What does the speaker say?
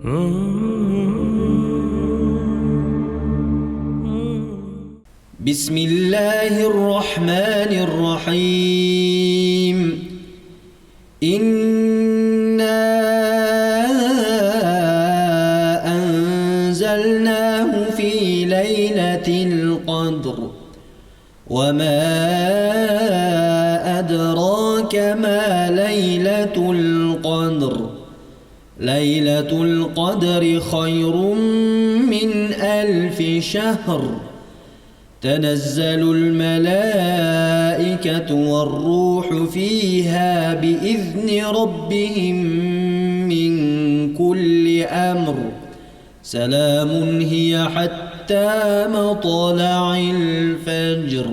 بسم الله الرحمن الرحيم. إنا أنزلناه في ليلة القدر وما أدراك ما ليلة القدر. ليلة القدر خير من 1000 شهر. تنزل الملائكة والروح فيها بإذن ربهم من كل أمر. سلام هي حتى مطلع الفجر.